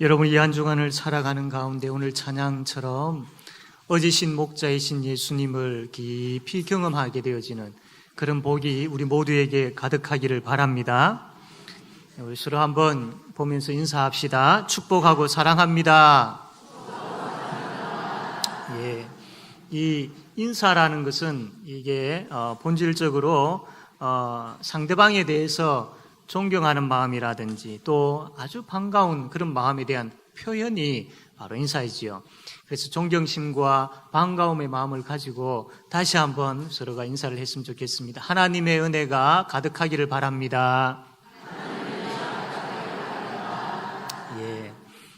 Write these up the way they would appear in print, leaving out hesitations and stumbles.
여러분, 이 한 주간을 살아가는 가운데 오늘 찬양처럼 어지신 목자이신 예수님을 깊이 경험하게 되어지는 그런 복이 우리 모두에게 가득하기를 바랍니다. 우리 서로 한번 보면서 인사합시다. 축복하고 사랑합니다. 예, 이 인사라는 것은 이게 본질적으로 상대방에 대해서 존경하는 마음이라든지 또 아주 반가운 그런 마음에 대한 표현이 바로 인사이지요. 그래서 존경심과 반가움의 마음을 가지고 다시 한번 서로가 인사를 했으면 좋겠습니다. 하나님의 은혜가 가득하기를 바랍니다. 예,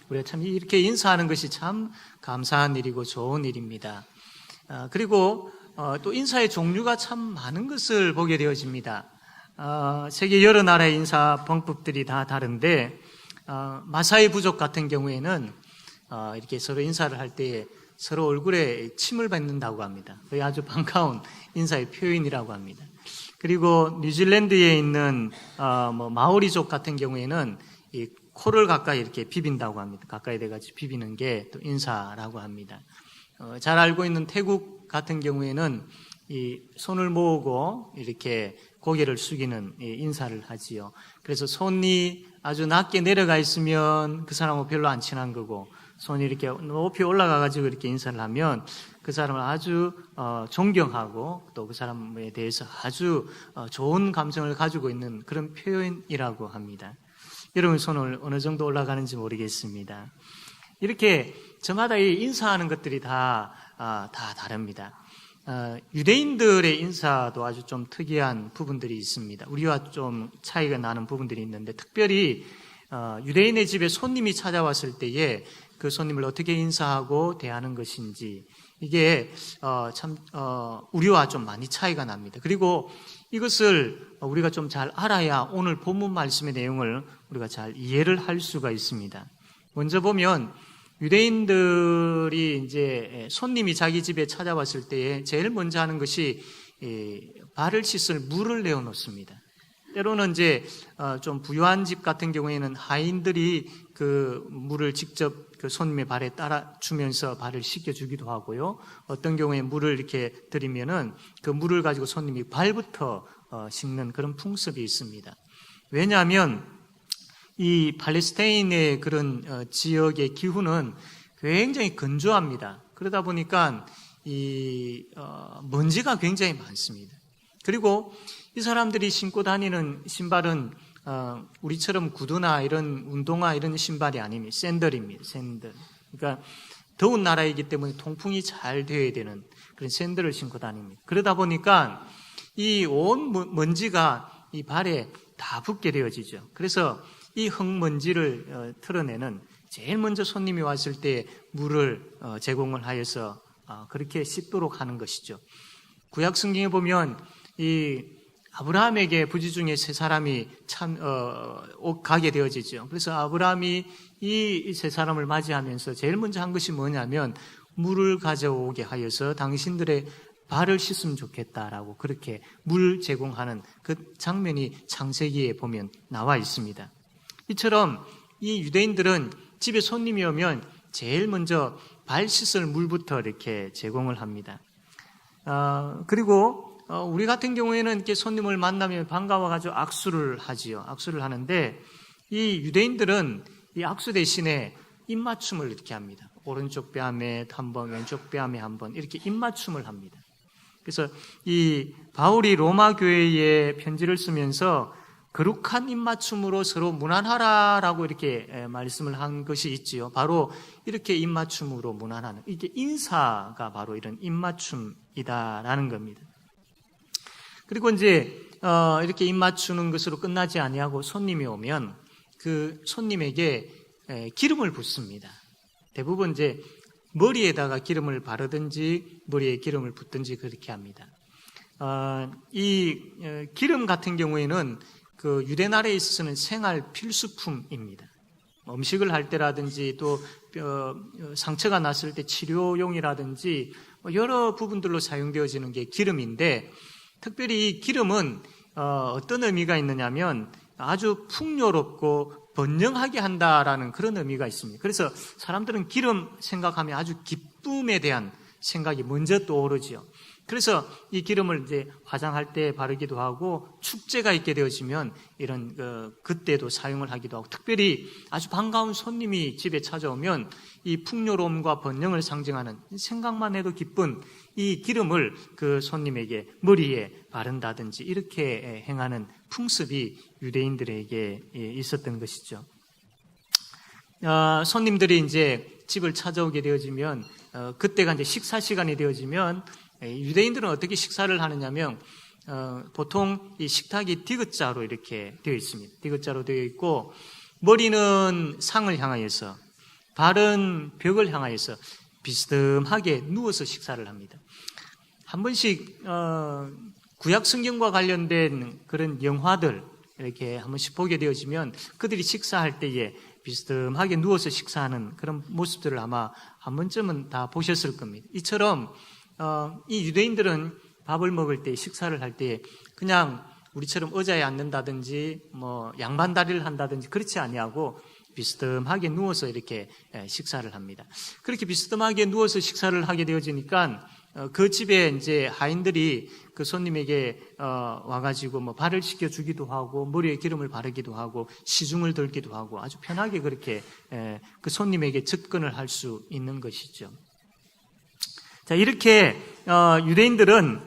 우리가 참 이렇게 인사하는 것이 참 감사한 일이고 좋은 일입니다. 그리고 또 인사의 종류가 참 많은 것을 보게 되어집니다. 세계 여러 나라의 인사 방법들이 다 다른데 마사이 부족 같은 경우에는 이렇게 서로 인사를 할 때 서로 얼굴에 침을 뱉는다고 합니다. 그게 아주 반가운 인사의 표현이라고 합니다. 그리고 뉴질랜드에 있는 마오리족 같은 경우에는 이 코를 가까이 이렇게 비빈다고 합니다. 가까이 돼가지고 비비는 게 또 인사라고 합니다. 잘 알고 있는 태국 같은 경우에는 이 손을 모으고 이렇게 고개를 숙이는 인사를 하지요. 그래서 손이 아주 낮게 내려가 있으면 그 사람하고 별로 안 친한 거고, 손이 이렇게 높이 올라가가지고 이렇게 인사를 하면 그 사람을 아주 존경하고 또 그 사람에 대해서 아주 좋은 감정을 가지고 있는 그런 표현이라고 합니다. 여러분 손을 어느 정도 올라가는지 모르겠습니다. 이렇게 저마다 이 인사하는 것들이 다 다릅니다. 유대인들의 인사도 아주 좀 특이한 부분들이 있습니다. 우리와 좀 차이가 나는 부분들이 있는데, 특별히 유대인의 집에 손님이 찾아왔을 때에 그 손님을 어떻게 인사하고 대하는 것인지, 이게 참 우리와 좀 많이 차이가 납니다. 그리고 이것을 우리가 좀 잘 알아야 오늘 본문 말씀의 내용을 우리가 잘 이해를 할 수가 있습니다. 먼저 보면 유대인들이 이제 손님이 자기 집에 찾아왔을 때에 제일 먼저 하는 것이 발을 씻을 물을 내어 놓습니다. 때로는 이제 좀 부유한 집 같은 경우에는 하인들이 그 물을 직접 그 손님의 발에 따라 주면서 발을 씻겨주기도 하고요. 어떤 경우에 물을 이렇게 드리면은 그 물을 가지고 손님이 발부터 씻는 그런 풍습이 있습니다. 왜냐하면 이 팔레스타인의 그런 지역의 기후는 굉장히 건조합니다. 그러다 보니까 이 먼지가 굉장히 많습니다. 그리고 이 사람들이 신고 다니는 신발은 우리처럼 구두나 이런 운동화 이런 신발이 아닙니다. 샌들입니다. 샌들. 그러니까 더운 나라이기 때문에 통풍이 잘 되어야 되는 그런 샌들을 신고 다닙니다. 그러다 보니까 이 온 먼지가 이 발에 다 붙게 되어지죠. 그래서 이 흙먼지를 털어내는 제일 먼저 손님이 왔을 때 물을 제공을 하여서 그렇게 씻도록 하는 것이죠. 구약 성경에 보면 이 아브라함에게 부지 중에 세 사람이 가게 되어지죠. 그래서 아브라함이 이 세 사람을 맞이하면서 제일 먼저 한 것이 뭐냐면 물을 가져오게 하여서 당신들의 발을 씻으면 좋겠다라고 그렇게 물 제공하는 그 장면이 창세기에 보면 나와 있습니다. 이처럼 이 유대인들은 집에 손님이 오면 제일 먼저 발 씻을 물부터 이렇게 제공을 합니다. 그리고 우리 같은 경우에는 이렇게 손님을 만나면 반가워가지고 악수를 하지요. 악수를 하는데 이 유대인들은 이 악수 대신에 입맞춤을 이렇게 합니다. 오른쪽 뺨에 한 번, 왼쪽 뺨에 한 번 이렇게 입맞춤을 합니다. 그래서 이 바울이 로마 교회에 편지를 쓰면서 거룩한 입맞춤으로 서로 무난하라라고 이렇게 말씀을 한 것이 있지요. 바로 이렇게 입맞춤으로 무난하는, 이게 인사가 바로 이런 입맞춤이다라는 겁니다. 그리고 이제 이렇게 입맞추는 것으로 끝나지 아니하고 손님이 오면 그 손님에게 기름을 붓습니다. 대부분 이제 머리에다가 기름을 바르든지 머리에 기름을 붓든지 그렇게 합니다. 이 기름 같은 경우에는 그 유대 나라에 있어서는 생활 필수품입니다. 음식을 할 때라든지 또 상처가 났을 때 치료용이라든지 여러 부분들로 사용되어지는 게 기름인데, 특별히 이 기름은 어떤 의미가 있느냐면 아주 풍요롭고 번영하게 한다라는 그런 의미가 있습니다. 그래서 사람들은 기름 생각하면 아주 기쁨에 대한 생각이 먼저 떠오르지요. 그래서 이 기름을 이제 화장할 때 바르기도 하고, 축제가 있게 되어지면 이런 그때도 사용을 하기도 하고, 특별히 아주 반가운 손님이 집에 찾아오면 이 풍요로움과 번영을 상징하는, 생각만 해도 기쁜 이 기름을 그 손님에게 머리에 바른다든지 이렇게 행하는 풍습이 유대인들에게 있었던 것이죠. 손님들이 이제 집을 찾아오게 되어지면, 그때가 이제 식사 시간이 되어지면 유대인들은 어떻게 식사를 하느냐면, 보통 이 식탁이 디귿자로 이렇게 되어 있습니다. 디귿자로 되어 있고, 머리는 상을 향하여서, 발은 벽을 향하여서 비스듬하게 누워서 식사를 합니다. 한 번씩 구약 성경과 관련된 그런 영화들 이렇게 한 번씩 보게 되어지면, 그들이 식사할 때에 비스듬하게 누워서 식사하는 그런 모습들을 아마 한 번쯤은 다 보셨을 겁니다. 이처럼 이 유대인들은 밥을 먹을 때, 식사를 할 때 그냥 우리처럼 의자에 앉는다든지 뭐 양반다리를 한다든지 그렇지 아니하고 비스듬하게 누워서 이렇게 식사를 합니다. 그렇게 비스듬하게 누워서 식사를 하게 되어지니까 그 집에 이제 하인들이 그 손님에게 와가지고 뭐 발을 씻겨주기도 하고, 머리에 기름을 바르기도 하고, 시중을 들기도 하고, 아주 편하게 그렇게 그 손님에게 접근을 할 수 있는 것이죠. 자, 이렇게 유대인들은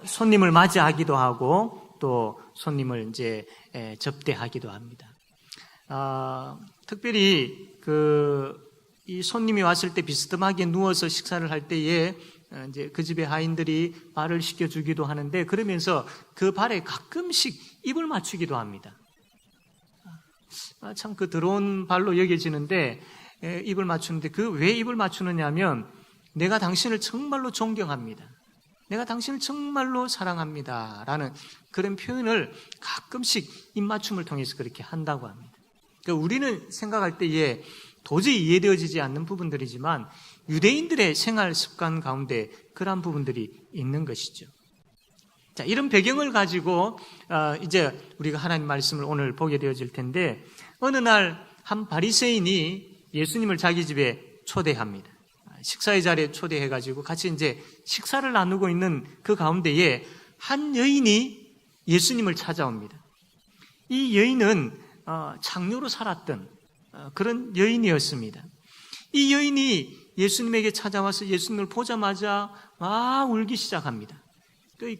손님을 맞이하기도 하고 또 손님을 이제 접대하기도 합니다. 특별히 이 손님이 왔을 때 비스듬하게 누워서 식사를 할 때에 이제 그 집의 하인들이 발을 씻겨주기도 하는데, 그러면서 그 발에 가끔씩 입을 맞추기도 합니다. 참 그 더러운 발로 여겨지는데 입을 맞추는데, 왜 입을 맞추느냐 하면, 내가 당신을 정말로 존경합니다, 내가 당신을 정말로 사랑합니다 라는 그런 표현을 가끔씩 입맞춤을 통해서 그렇게 한다고 합니다. 그러니까 우리는 생각할 때에 도저히 이해되어지지 않는 부분들이지만 유대인들의 생활 습관 가운데 그러한 부분들이 있는 것이죠. 자, 이런 배경을 가지고 이제 우리가 하나님 말씀을 오늘 보게 되어질 텐데, 어느 날 한 바리새인이 예수님을 자기 집에 초대합니다. 식사의 자리에 초대해가지고 같이 이제 식사를 나누고 있는 그 가운데에 한 여인이 예수님을 찾아옵니다. 이 여인은 장녀로 살았던 그런 여인이었습니다. 이 여인이 예수님에게 찾아와서 예수님을 보자마자 막 울기 시작합니다.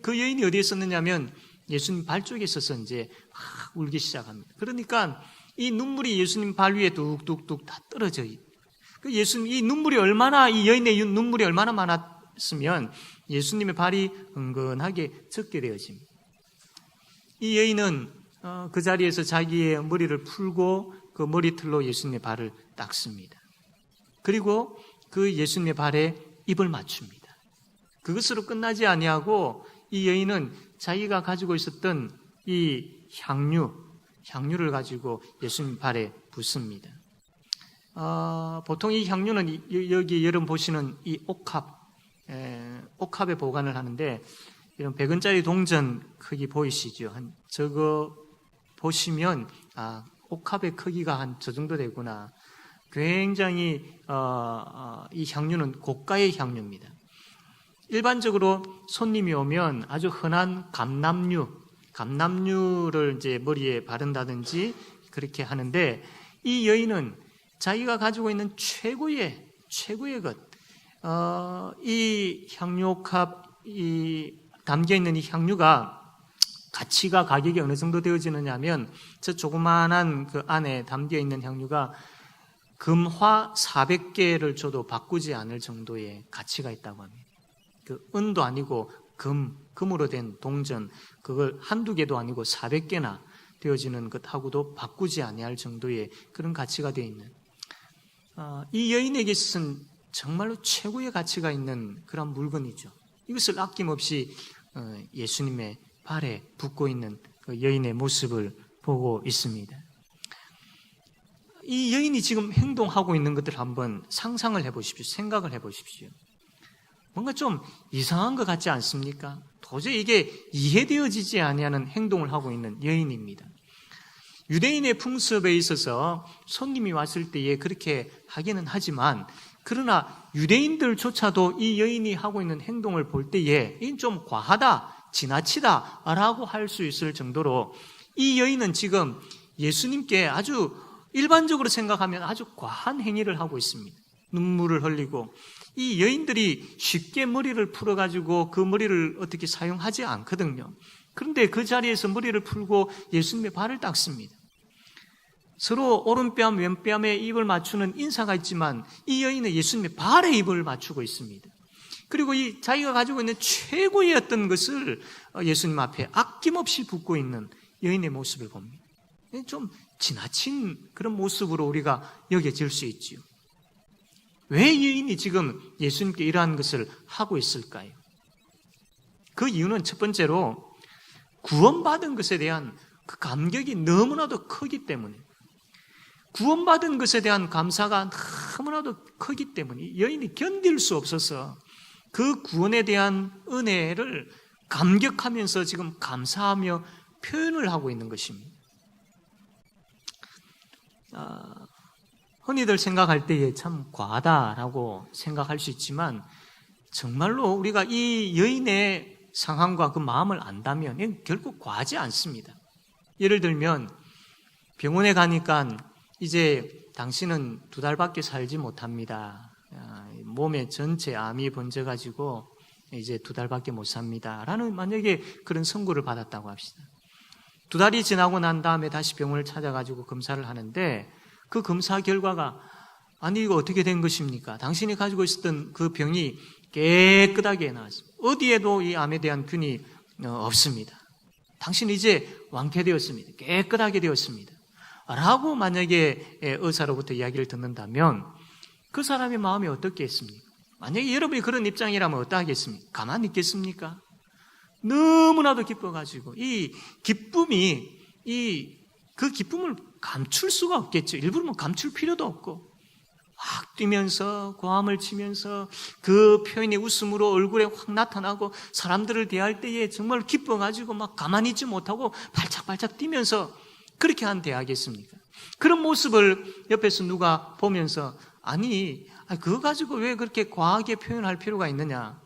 그 여인이 어디에 있었느냐면 예수님 발 쪽에 있어서 이제 막 울기 시작합니다. 그러니까 이 눈물이 예수님 발 위에 뚝뚝뚝 다 떨어져 있고, 예수님 이 여인의 눈물이 얼마나 많았으면 예수님의 발이 은근하게 젖게 되어집니다. 이 여인은 그 자리에서 자기의 머리를 풀고 그 머리털로 예수님의 발을 닦습니다. 그리고 그 예수님의 발에 입을 맞춥니다. 그것으로 끝나지 아니하고 이 여인은 자기가 가지고 있었던 이 향유를 가지고 예수님 발에 붓습니다. 보통 이 향유는 여기 여러분 보시는 이 옥합에 보관을 하는데, 이런 100원짜리 동전 크기 보이시죠? 저거 보시면 옥합의 크기가 한 저 정도 되구나. 굉장히 이 향유는 고가의 향유입니다. 일반적으로 손님이 오면 아주 흔한 감람유를 이제 머리에 바른다든지 그렇게 하는데, 이 여인은 자기가 가지고 있는 최고의 것, 이 향유옥합 담겨 있는 이 향유가 가격이 어느 정도 되어지느냐면, 저 조그마한 그 안에 담겨 있는 향유가 금화 400개를 줘도 바꾸지 않을 정도의 가치가 있다고 합니다. 그 은도 아니고 금으로 된 동전, 그걸 한두 개도 아니고 400개나 되어지는 것하고도 바꾸지 아니할 정도의 그런 가치가 되어 있는, 이 여인에게 있어서는 정말로 최고의 가치가 있는 그런 물건이죠. 이것을 아낌없이 예수님의 발에 붓고 있는 그 여인의 모습을 보고 있습니다. 이 여인이 지금 행동하고 있는 것들을 한번 상상을 해보십시오. 생각을 해보십시오. 뭔가 좀 이상한 것 같지 않습니까? 도저히 이게 이해되어지지 아니하는 행동을 하고 있는 여인입니다. 유대인의 풍습에 있어서 손님이 왔을 때에 그렇게 하기는 하지만, 그러나 유대인들조차도 이 여인이 하고 있는 행동을 볼 때에 이건 좀 과하다, 지나치다라고 할 수 있을 정도로 이 여인은 지금 예수님께 아주 일반적으로 생각하면 아주 과한 행위를 하고 있습니다. 눈물을 흘리고, 이 여인들이 쉽게 머리를 풀어가지고 그 머리를 어떻게 사용하지 않거든요. 그런데 그 자리에서 머리를 풀고 예수님의 발을 닦습니다. 서로 오른뺨, 왼뺨에 입을 맞추는 인사가 있지만 이 여인은 예수님의 발에 입을 맞추고 있습니다. 그리고 이 자기가 가지고 있는 최고의 어떤 것을 예수님 앞에 아낌없이 붓고 있는 여인의 모습을 봅니다. 좀 지나친 그런 모습으로 우리가 여겨질 수 있지요. 왜 여인이 지금 예수님께 이러한 것을 하고 있을까요? 그 이유는 첫 번째로 구원받은 것에 대한 그 감격이 너무나도 크기 때문에, 구원받은 것에 대한 감사가 너무나도 크기 때문에 여인이 견딜 수 없어서 그 구원에 대한 은혜를 감격하면서 지금 감사하며 표현을 하고 있는 것입니다. 흔히들 생각할 때에 참 과하다라고 생각할 수 있지만, 정말로 우리가 이 여인의 상황과 그 마음을 안다면 결국 과하지 않습니다. 예를 들면 병원에 가니까 이제 당신은 2달밖에 살지 못합니다. 몸에 전체 암이 번져가지고 이제 2달밖에 못 삽니다. 라는 만약에 그런 선고를 받았다고 합시다. 2달이 지나고 난 다음에 다시 병원을 찾아가지고 검사를 하는데 그 검사 결과가, 아니 이거 어떻게 된 것입니까? 당신이 가지고 있었던 그 병이 깨끗하게 나왔습니다. 어디에도 이 암에 대한 균이 없습니다. 당신은 이제 완쾌되었습니다. 깨끗하게 되었습니다. 라고 만약에 의사로부터 이야기를 듣는다면 그 사람의 마음이 어떻겠습니까? 만약에 여러분이 그런 입장이라면 어떠하겠습니까? 가만히 있겠습니까? 너무나도 기뻐가지고 이 기쁨이 그 기쁨을 감출 수가 없겠죠. 일부러 감출 필요도 없고 확 뛰면서 고함을 치면서 그 표현이 웃음으로 얼굴에 확 나타나고 사람들을 대할 때에 정말 기뻐가지고 막 가만히 있지 못하고 발짝발짝 뛰면서 그렇게 한 대하겠습니까? 그런 모습을 옆에서 누가 보면서 아니 그거 가지고 왜 그렇게 과하게 표현할 필요가 있느냐?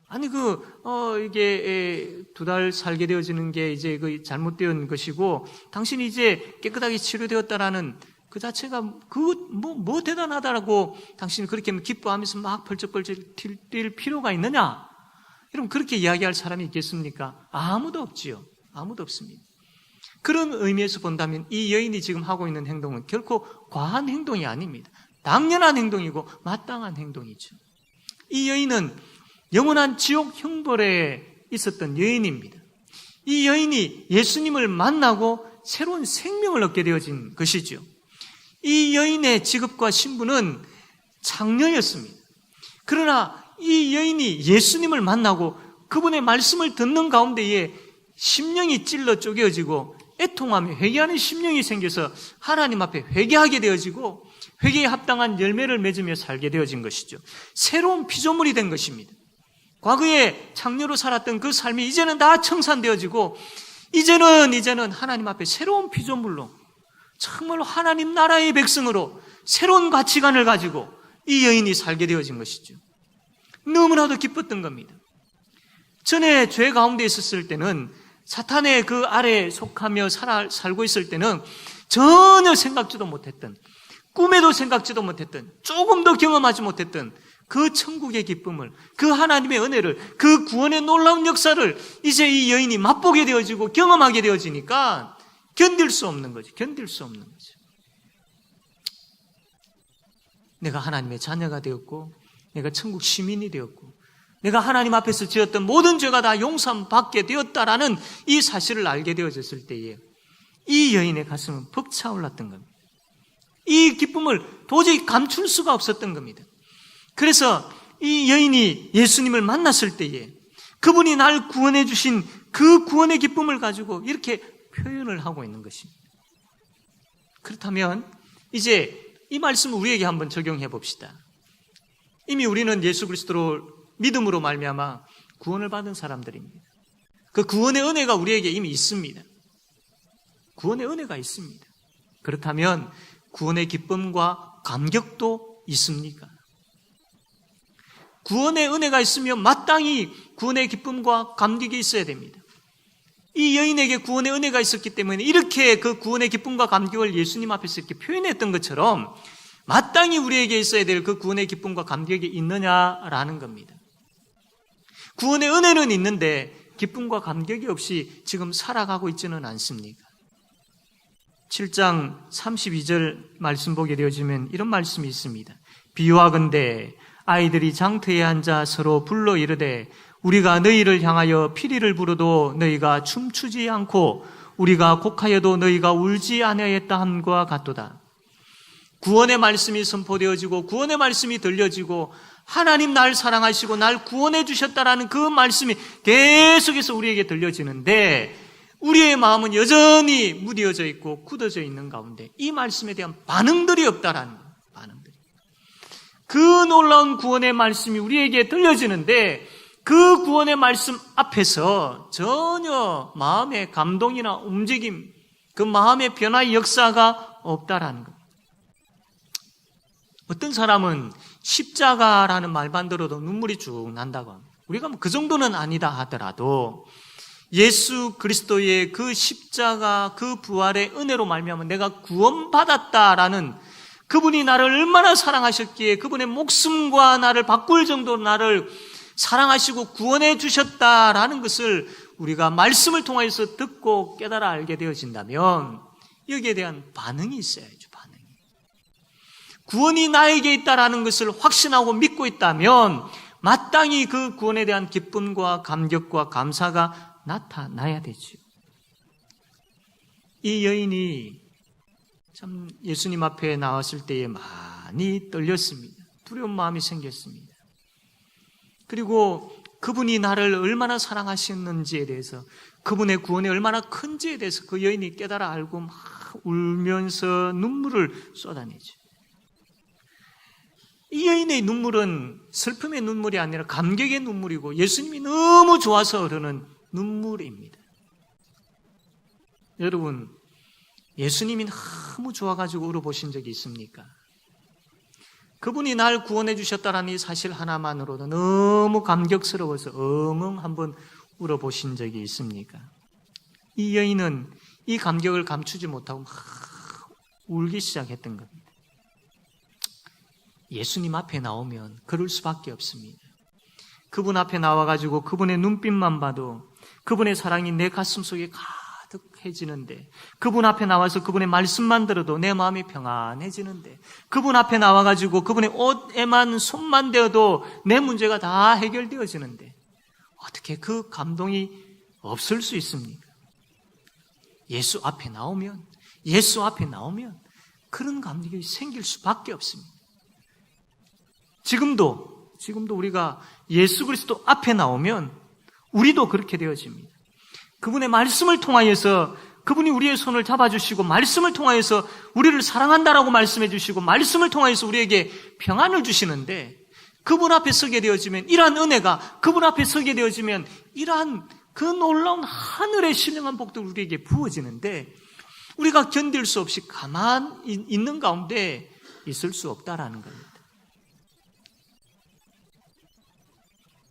아니 이게 2달 살게 되어지는 게 이제 그 잘못된 것이고 당신이 이제 깨끗하게 치료되었다라는 그 자체가 뭐 대단하다라고 당신이 그렇게 기뻐하면서 막 벌쩍벌쩍 뛸 필요가 있느냐? 여러분 그렇게 이야기할 사람이 있겠습니까? 아무도 없지요. 아무도 없습니다. 그런 의미에서 본다면 이 여인이 지금 하고 있는 행동은 결코 과한 행동이 아닙니다. 당연한 행동이고 마땅한 행동이죠. 이 여인은 영원한 지옥 형벌에 있었던 여인입니다. 이 여인이 예수님을 만나고 새로운 생명을 얻게 되어진 것이죠. 이 여인의 직업과 신분은 창녀였습니다. 그러나 이 여인이 예수님을 만나고 그분의 말씀을 듣는 가운데에 심령이 찔러 쪼개어지고 애통하며 회개하는 심령이 생겨서 하나님 앞에 회개하게 되어지고 회개에 합당한 열매를 맺으며 살게 되어진 것이죠. 새로운 피조물이 된 것입니다. 과거에 창녀로 살았던 그 삶이 이제는 다 청산되어지고 이제는 하나님 앞에 새로운 피조물로 정말로 하나님 나라의 백성으로 새로운 가치관을 가지고 이 여인이 살게 되어진 것이죠. 너무나도 기뻤던 겁니다. 전에 죄 가운데 있었을 때는 사탄의 그 아래에 속하며 살고 있을 때는 전혀 생각지도 못했던, 꿈에도 생각지도 못했던, 조금 더 경험하지 못했던 그 천국의 기쁨을, 그 하나님의 은혜를, 그 구원의 놀라운 역사를 이제 이 여인이 맛보게 되어지고 경험하게 되어지니까 견딜 수 없는 거죠. 견딜 수 없는 거죠. 내가 하나님의 자녀가 되었고 내가 천국 시민이 되었고 내가 하나님 앞에서 지었던 모든 죄가 다 용서받게 되었다라는 이 사실을 알게 되어졌을 때에 이 여인의 가슴은 벅차올랐던 겁니다. 이 기쁨을 도저히 감출 수가 없었던 겁니다. 그래서 이 여인이 예수님을 만났을 때에 그분이 날 구원해 주신 그 구원의 기쁨을 가지고 이렇게 표현을 하고 있는 것입니다. 그렇다면 이제 이 말씀을 우리에게 한번 적용해 봅시다. 이미 우리는 예수 그리스도로 믿음으로 말미암아 구원을 받은 사람들입니다. 그 구원의 은혜가 우리에게 이미 있습니다. 구원의 은혜가 있습니다. 그렇다면 구원의 기쁨과 감격도 있습니까? 구원의 은혜가 있으면 마땅히 구원의 기쁨과 감격이 있어야 됩니다. 이 여인에게 구원의 은혜가 있었기 때문에 이렇게 그 구원의 기쁨과 감격을 예수님 앞에서 이렇게 표현했던 것처럼 마땅히 우리에게 있어야 될 그 구원의 기쁨과 감격이 있느냐라는 겁니다. 구원의 은혜는 있는데 기쁨과 감격이 없이 지금 살아가고 있지는 않습니까? 7장 32절 말씀 보게 되어지면 이런 말씀이 있습니다. 비유하건대 아이들이 장터에 앉아 서로 불러 이르되 우리가 너희를 향하여 피리를 부르도 너희가 춤추지 않고 우리가 곡하여도 너희가 울지 아니하였다 함과 같도다. 구원의 말씀이 선포되어지고 구원의 말씀이 들려지고 하나님 날 사랑하시고 날 구원해 주셨다라는 그 말씀이 계속해서 우리에게 들려지는데 우리의 마음은 여전히 무뎌져 있고 굳어져 있는 가운데 이 말씀에 대한 반응들이 없다라는 거예요. 반응들이. 그 놀라운 구원의 말씀이 우리에게 들려지는데 그 구원의 말씀 앞에서 전혀 마음의 감동이나 움직임, 그 마음의 변화의 역사가 없다라는 것. 어떤 사람은 십자가라는 말만 들어도 눈물이 쭉 난다고 합니다. 우리가 그 정도는 아니다 하더라도 예수 그리스도의 그 십자가, 그 부활의 은혜로 말미암아 내가 구원받았다라는 그분이 나를 얼마나 사랑하셨기에 그분의 목숨과 나를 바꿀 정도로 나를 사랑하시고 구원해 주셨다라는 것을 우리가 말씀을 통해서 듣고 깨달아 알게 되어진다면 여기에 대한 반응이 있어야죠. 반응이. 구원이 나에게 있다라는 것을 확신하고 믿고 있다면 마땅히 그 구원에 대한 기쁨과 감격과 감사가 나타나야 되죠. 이 여인이 참 예수님 앞에 나왔을 때에 많이 떨렸습니다. 두려운 마음이 생겼습니다. 그리고 그분이 나를 얼마나 사랑하셨는지에 대해서 그분의 구원이 얼마나 큰지에 대해서 그 여인이 깨달아 알고 막 울면서 눈물을 쏟아내죠. 이 여인의 눈물은 슬픔의 눈물이 아니라 감격의 눈물이고 예수님이 너무 좋아서 흐르는 눈물입니다. 여러분, 예수님이 너무 좋아가지고 울어보신 적이 있습니까? 그분이 날 구원해 주셨다는 이 사실 하나만으로도 너무 감격스러워서 엉엉 한번 울어보신 적이 있습니까? 이 여인은 이 감격을 감추지 못하고 막 울기 시작했던 겁니다. 예수님 앞에 나오면 그럴 수밖에 없습니다. 그분 앞에 나와가지고 그분의 눈빛만 봐도 그분의 사랑이 내 가슴 속에 가득해지는데, 그분 앞에 나와서 그분의 말씀만 들어도 내 마음이 평안해지는데, 그분 앞에 나와가지고 그분의 옷에만 손만 대어도 내 문제가 다 해결되어지는데 어떻게 그 감동이 없을 수 있습니까? 예수 앞에 나오면 그런 감격이 생길 수밖에 없습니다. 지금도 우리가 예수 그리스도 앞에 나오면 우리도 그렇게 되어집니다. 그분의 말씀을 통하여서 그분이 우리의 손을 잡아주시고 말씀을 통하여서 우리를 사랑한다라고 말씀해 주시고 말씀을 통하여서 우리에게 평안을 주시는데, 그분 앞에 서게 되어지면 이러한 은혜가, 그분 앞에 서게 되어지면 이러한 그 놀라운 하늘의 신령한 복도 우리에게 부어지는데 우리가 견딜 수 없이 가만 있는 가운데 있을 수 없다라는 겁니다.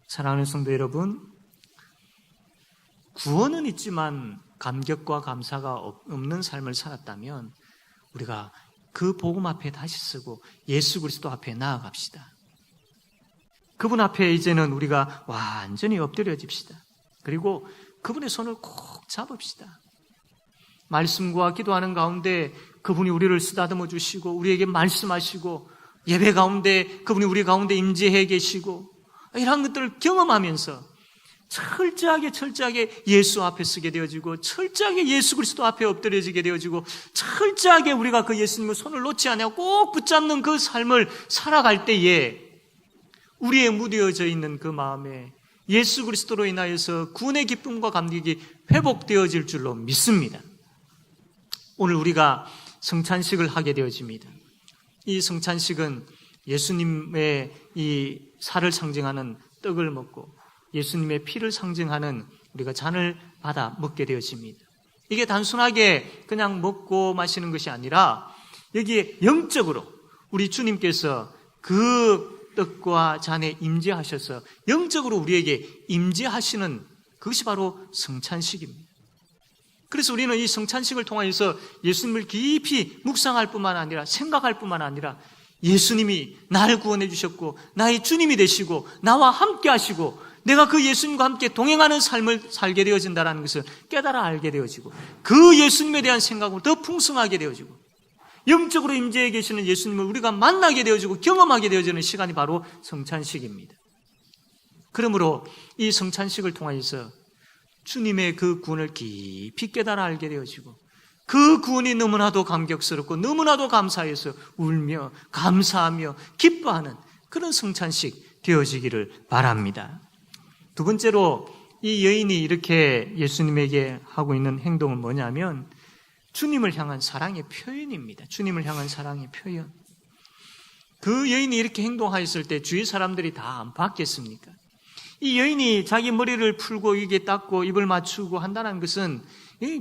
사랑하는 성도 여러분, 구원은 있지만 감격과 감사가 없는 삶을 살았다면 우리가 그 복음 앞에 다시 서고 예수 그리스도 앞에 나아갑시다. 그분 앞에 이제는 우리가 완전히 엎드려집시다. 그리고 그분의 손을 꼭 잡읍시다. 말씀과 기도하는 가운데 그분이 우리를 쓰다듬어 주시고 우리에게 말씀하시고 예배 가운데 그분이 우리 가운데 임재해 계시고 이런 것들을 경험하면서 철저하게 예수 앞에 서게 되어지고 철저하게 예수 그리스도 앞에 엎드려지게 되어지고 철저하게 우리가 그 예수님의 손을 놓지 않고 꼭 붙잡는 그 삶을 살아갈 때에 우리의 무뎌져 있는 그 마음에 예수 그리스도로 인하여서 구원의 기쁨과 감격이 회복되어질 줄로 믿습니다. 오늘 우리가 성찬식을 하게 되어집니다. 이 성찬식은 예수님의 이 살을 상징하는 떡을 먹고 예수님의 피를 상징하는 우리가 잔을 받아 먹게 되어집니다. 이게 단순하게 그냥 먹고 마시는 것이 아니라 여기에 영적으로 우리 주님께서 그 떡과 잔에 임재하셔서 영적으로 우리에게 임재하시는 그것이 바로 성찬식입니다. 그래서 우리는 이 성찬식을 통하여서 예수님을 깊이 묵상할 뿐만 아니라 생각할 뿐만 아니라 예수님이 나를 구원해 주셨고 나의 주님이 되시고 나와 함께 하시고 내가 그 예수님과 함께 동행하는 삶을 살게 되어진다는 것을 깨달아 알게 되어지고 그 예수님에 대한 생각으로 더 풍성하게 되어지고 영적으로 임재해 계시는 예수님을 우리가 만나게 되어지고 경험하게 되어지는 시간이 바로 성찬식입니다. 그러므로 이 성찬식을 통하여서 주님의 그 구원을 깊이 깨달아 알게 되어지고 그 구원이 너무나도 감격스럽고 너무나도 감사해서 울며 감사하며 기뻐하는 그런 성찬식 되어지기를 바랍니다. 두 번째로 이 여인이 이렇게 예수님에게 하고 있는 행동은 뭐냐면 주님을 향한 사랑의 표현입니다. 주님을 향한 사랑의 표현. 그 여인이 이렇게 행동하였을 때 주위 사람들이 다 안 받겠습니까? 이 여인이 자기 머리를 풀고 이게 닦고 입을 맞추고 한다는 것은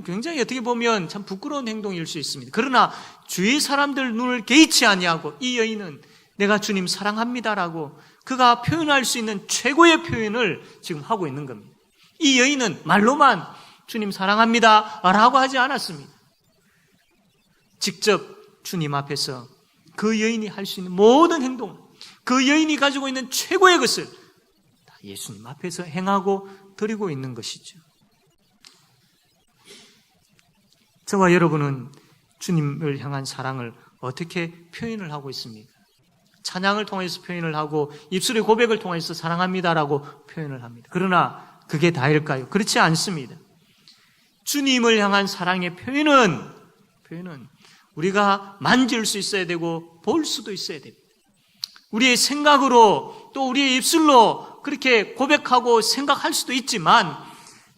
굉장히 어떻게 보면 참 부끄러운 행동일 수 있습니다. 그러나 주위 사람들 눈을 개의치 아니하고 이 여인은 내가 주님 사랑합니다라고 그가 표현할 수 있는 최고의 표현을 지금 하고 있는 겁니다. 이 여인은 말로만 주님 사랑합니다라고 하지 않았습니다. 직접 주님 앞에서 그 여인이 할 수 있는 모든 행동, 그 여인이 가지고 있는 최고의 것을 다 예수님 앞에서 행하고 드리고 있는 것이죠. 저와 여러분은 주님을 향한 사랑을 어떻게 표현을 하고 있습니까? 찬양을 통해서 표현을 하고 입술의 고백을 통해서 사랑합니다라고 표현을 합니다. 그러나 그게 다일까요? 그렇지 않습니다. 주님을 향한 사랑의 표현은 우리가 만질 수 있어야 되고 볼 수도 있어야 됩니다. 우리의 생각으로 또 우리의 입술로 그렇게 고백하고 생각할 수도 있지만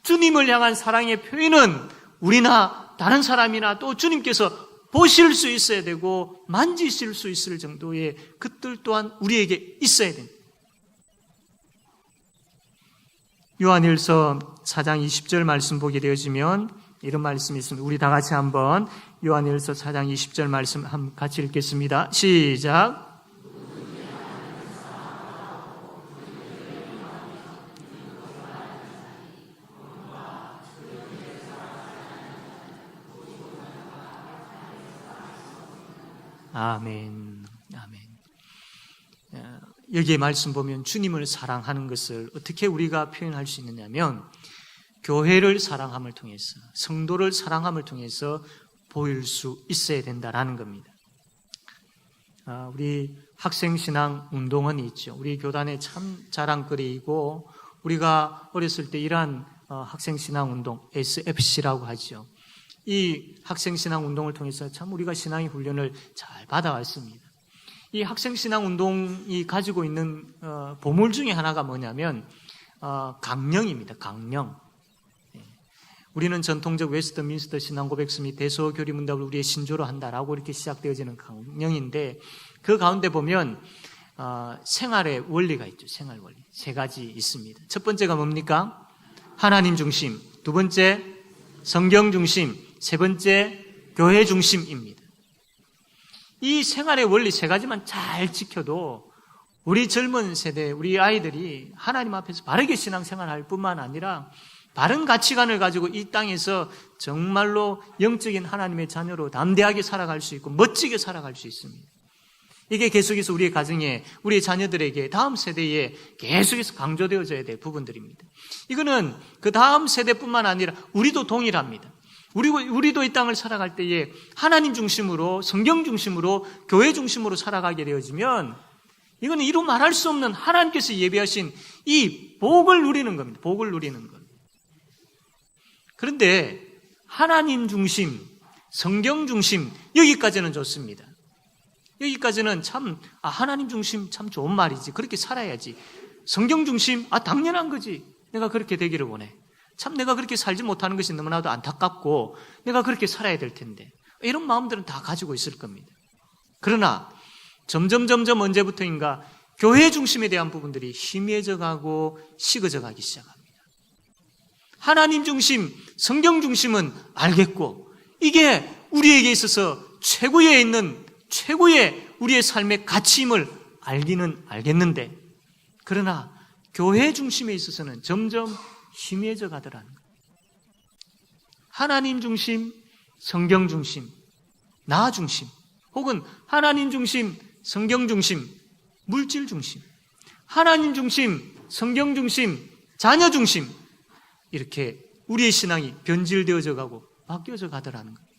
주님을 향한 사랑의 표현은 우리나 다른 사람이나 또 주님께서 보실 수 있어야 되고 만지실 수 있을 정도의 것들 또한 우리에게 있어야 됩니다. 요한일서 4장 20절 말씀 보게 되어지면 이런 말씀이 있습니다. 우리 다 같이 한번 요한일서 4장 20절 말씀 한번 같이 읽겠습니다. 시작. 아멘. 아멘. 여기에 말씀 보면 주님을 사랑하는 것을 어떻게 우리가 표현할 수 있느냐면 교회를 사랑함을 통해서 성도를 사랑함을 통해서 보일 수 있어야 된다라는 겁니다. 우리 학생신앙 운동원이 있죠. 우리 교단의 참 자랑거리이고 우리가 어렸을 때 일한 학생신앙 운동 SFC라고 하죠. 이 학생신앙 운동을 통해서 참 우리가 신앙의 훈련을 잘 받아왔습니다. 이 학생신앙 운동이 가지고 있는 보물 중에 하나가 뭐냐면 강령입니다. 강령. 우리는 전통적 웨스트민스터 신앙 고백서 및 대소교리 문답을 우리의 신조로 한다라고 이렇게 시작되어지는 강령인데 그 가운데 보면 생활의 원리가 있죠. 생활 원리. 세 가지 있습니다. 첫 번째가 뭡니까? 하나님 중심. 두 번째 성경 중심. 세 번째 교회 중심입니다. 이 생활의 원리 세 가지만 잘 지켜도 우리 젊은 세대, 우리 아이들이 하나님 앞에서 바르게 신앙생활할 뿐만 아니라 바른 가치관을 가지고 이 땅에서 정말로 영적인 하나님의 자녀로 담대하게 살아갈 수 있고 멋지게 살아갈 수 있습니다. 이게 계속해서 우리의 가정에, 우리의 자녀들에게, 다음 세대에 계속해서 강조되어져야 될 부분들입니다. 이거는 그 다음 세대뿐만 아니라 우리도 동일합니다. 우리도 이 땅을 살아갈 때에 하나님 중심으로, 성경 중심으로, 교회 중심으로 살아가게 되어지면 이거는 이루 말할 수 없는 하나님께서 예비하신 이 복을 누리는 겁니다. 복을 누리는 것. 그런데 하나님 중심, 성경 중심 여기까지는 좋습니다. 여기까지는 참 하나님 중심 참 좋은 말이지. 그렇게 살아야지. 성경 중심 당연한 거지. 내가 그렇게 되기를 원해. 참 내가 그렇게 살지 못하는 것이 너무나도 안타깝고 내가 그렇게 살아야 될 텐데 이런 마음들은 다 가지고 있을 겁니다. 그러나 점점 언제부터인가 교회 중심에 대한 부분들이 희미해져 가고 식어져 가기 시작합니다. 하나님 중심, 성경 중심은 알겠고 이게 우리에게 있어서 최고에 있는 최고의 우리의 삶의 가치임을 알기는 알겠는데 그러나 교회 중심에 있어서는 점점 희미해져 가더라는 거예요. 하나님 중심, 성경 중심, 나 중심 혹은 하나님 중심, 성경 중심, 물질 중심, 하나님 중심, 성경 중심, 자녀 중심 이렇게 우리의 신앙이 변질되어져 가고 바뀌어져 가더라는 거예요.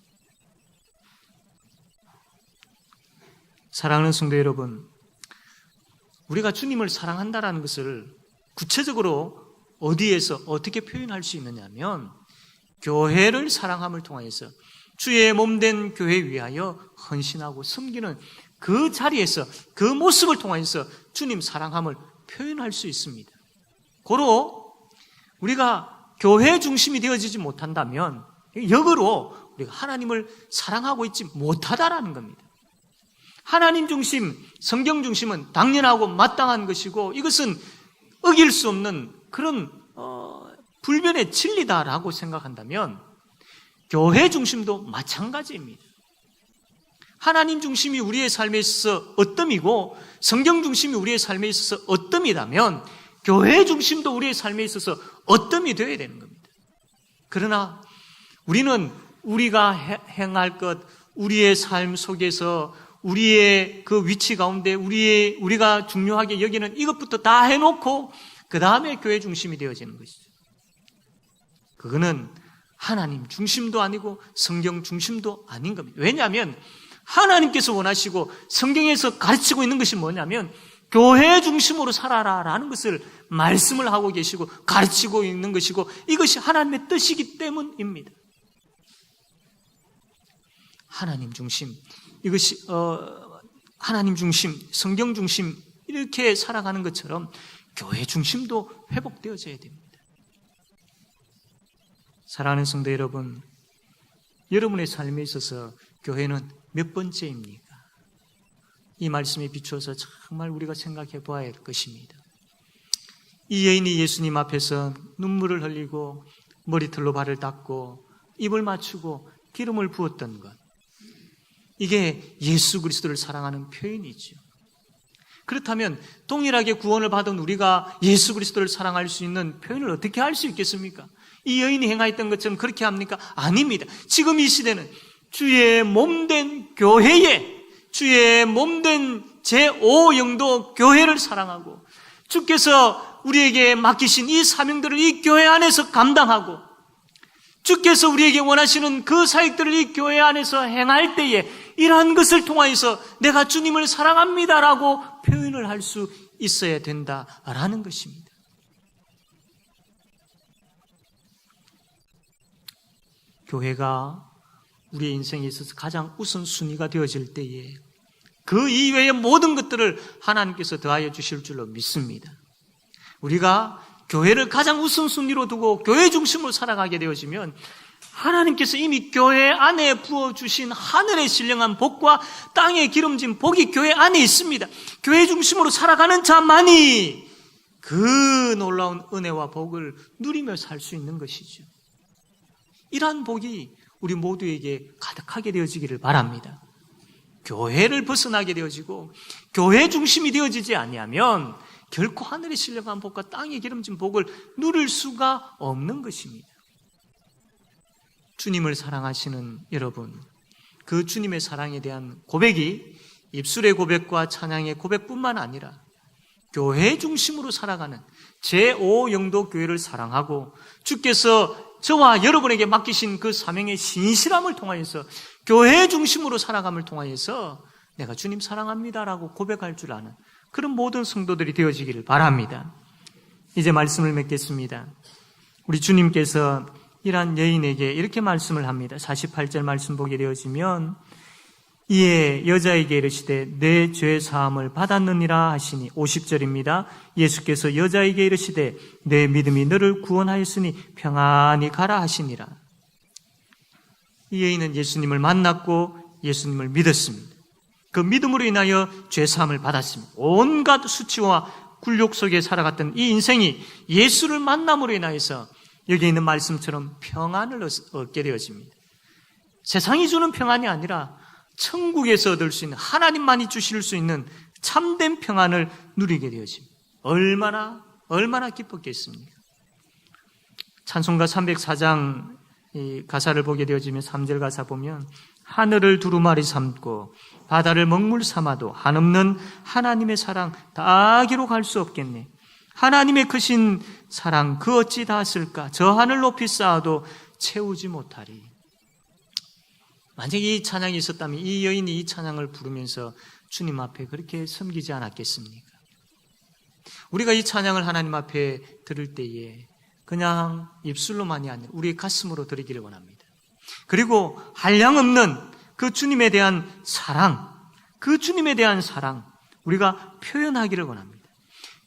사랑하는 성도 여러분, 우리가 주님을 사랑한다는 것을 구체적으로 어디에서 어떻게 표현할 수 있느냐면 교회를 사랑함을 통하여서 주의 몸된 교회 위하여 헌신하고 섬기는 그 자리에서 그 모습을 통하여서 주님 사랑함을 표현할 수 있습니다. 고로 우리가 교회 중심이 되어지지 못한다면 역으로 우리가 하나님을 사랑하고 있지 못하다라는 겁니다. 하나님 중심, 성경 중심은 당연하고 마땅한 것이고 이것은 어길 수 없는 그런 불변의 진리다라고 생각한다면 교회 중심도 마찬가지입니다. 하나님 중심이 우리의 삶에 있어서 어뜸이고 성경 중심이 우리의 삶에 있어서 어뜸이라면 교회 중심도 우리의 삶에 있어서 어뜸이 되어야 되는 겁니다. 그러나 우리는 우리가 행할 것, 우리의 삶 속에서 우리의 그 위치 가운데 우리가 중요하게 여기는 이것부터 다 해놓고 그 다음에 교회 중심이 되어지는 것이죠. 그거는 하나님 중심도 아니고 성경 중심도 아닌 겁니다. 왜냐하면 하나님께서 원하시고 성경에서 가르치고 있는 것이 뭐냐면 교회 중심으로 살아라라는 것을 말씀을 하고 계시고 가르치고 있는 것이고 이것이 하나님의 뜻이기 때문입니다. 하나님 중심, 이것이 하나님 중심, 성경 중심 이렇게 살아가는 것처럼 교회 중심도 회복되어져야 됩니다. 사랑하는 성도 여러분, 여러분의 삶에 있어서 교회는 몇 번째입니까? 이 말씀에 비추어서 정말 우리가 생각해 보아야 할 것입니다. 이 여인이 예수님 앞에서 눈물을 흘리고 머리털로 발을 닦고 입을 맞추고 기름을 부었던 것, 이게 예수 그리스도를 사랑하는 표현이죠. 그렇다면 동일하게 구원을 받은 우리가 예수 그리스도를 사랑할 수 있는 표현을 어떻게 할 수 있겠습니까? 이 여인이 행하였던 것처럼 그렇게 합니까? 아닙니다. 지금 이 시대는 주의 몸된 교회에, 주의 몸된 제5영도 교회를 사랑하고 주께서 우리에게 맡기신 이 사명들을 이 교회 안에서 감당하고 주께서 우리에게 원하시는 그 사역들을 이 교회 안에서 행할 때에 이러한 것을 통하여서 내가 주님을 사랑합니다라고 표현을 할 수 있어야 된다라는 것입니다. 교회가 우리의 인생에 있어서 가장 우선순위가 되어질 때에 그 이외의 모든 것들을 하나님께서 더하여 주실 줄로 믿습니다. 우리가 교회를 가장 우선순위로 두고 교회 중심으로 살아가게 되어지면 하나님께서 이미 교회 안에 부어주신 하늘의 신령한 복과 땅에 기름진 복이 교회 안에 있습니다. 교회 중심으로 살아가는 자만이 그 놀라운 은혜와 복을 누리며 살 수 있는 것이죠. 이러한 복이 우리 모두에게 가득하게 되어지기를 바랍니다. 교회를 벗어나게 되어지고 교회 중심이 되어지지 아니하면 결코 하늘의 신령한 복과 땅에 기름진 복을 누릴 수가 없는 것입니다. 주님을 사랑하시는 여러분, 그 주님의 사랑에 대한 고백이 입술의 고백과 찬양의 고백뿐만 아니라 교회 중심으로 살아가는 제5영도 교회를 사랑하고 주께서 저와 여러분에게 맡기신 그 사명의 신실함을 통하여서 교회 중심으로 살아감을 통하여서 내가 주님 사랑합니다라고 고백할 줄 아는 그런 모든 성도들이 되어지기를 바랍니다. 이제 말씀을 맺겠습니다. 우리 주님께서 이러한 여인에게 이렇게 말씀을 합니다. 48절 말씀 보게 되어지면 이에 여자에게 이르시되 내 죄 사함을 받았느니라 하시니 50절입니다. 예수께서 여자에게 이르시되 내 믿음이 너를 구원하였으니 평안히 가라 하시니라. 이 여인은 예수님을 만났고 예수님을 믿었습니다. 그 믿음으로 인하여 죄 사함을 받았습니다. 온갖 수치와 굴욕 속에 살아갔던 이 인생이 예수를 만남으로 인하여서 여기 있는 말씀처럼 평안을 얻게 되어집니다. 세상이 주는 평안이 아니라 천국에서 얻을 수 있는, 하나님만이 주실 수 있는 참된 평안을 누리게 되어집니다. 얼마나 기뻤겠습니까? 찬송가 304장 이 가사를 보게 되어지면 3절 가사 보면 하늘을 두루마리 삼고 바다를 먹물 삼아도 한없는 하나님의 사랑 다 기록할 수 없겠네. 하나님의 크신 사랑 그 어찌 닿았을까? 저 하늘 높이 쌓아도 채우지 못하리. 만약에 이 찬양이 있었다면 이 여인이 이 찬양을 부르면서 주님 앞에 그렇게 섬기지 않았겠습니까? 우리가 이 찬양을 하나님 앞에 들을 때에 그냥 입술로만이 아니라 우리의 가슴으로 드리기를 원합니다. 그리고 한량없는 그 주님에 대한 사랑, 그 주님에 대한 사랑 우리가 표현하기를 원합니다.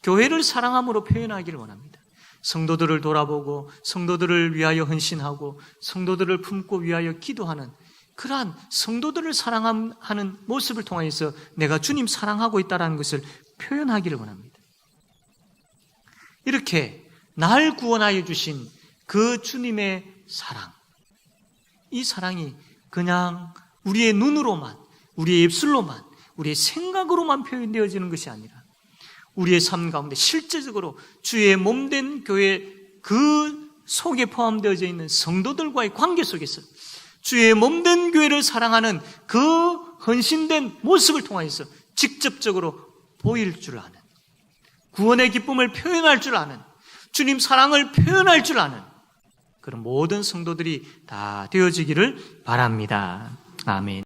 교회를 사랑함으로 표현하기를 원합니다. 성도들을 돌아보고 성도들을 위하여 헌신하고 성도들을 품고 위하여 기도하는 그러한 성도들을 사랑하는 모습을 통해서 내가 주님 사랑하고 있다는 것을 표현하기를 원합니다. 이렇게 날 구원하여 주신 그 주님의 사랑, 이 사랑이 그냥 우리의 눈으로만, 우리의 입술로만, 우리의 생각으로만 표현되어지는 것이 아니라 우리의 삶 가운데 실제적으로 주의 몸된 교회 그 속에 포함되어져 있는 성도들과의 관계 속에서 주의 몸된 교회를 사랑하는 그 헌신된 모습을 통해서 직접적으로 보일 줄 아는, 구원의 기쁨을 표현할 줄 아는, 주님 사랑을 표현할 줄 아는 그런 모든 성도들이 다 되어지기를 바랍니다. 아멘.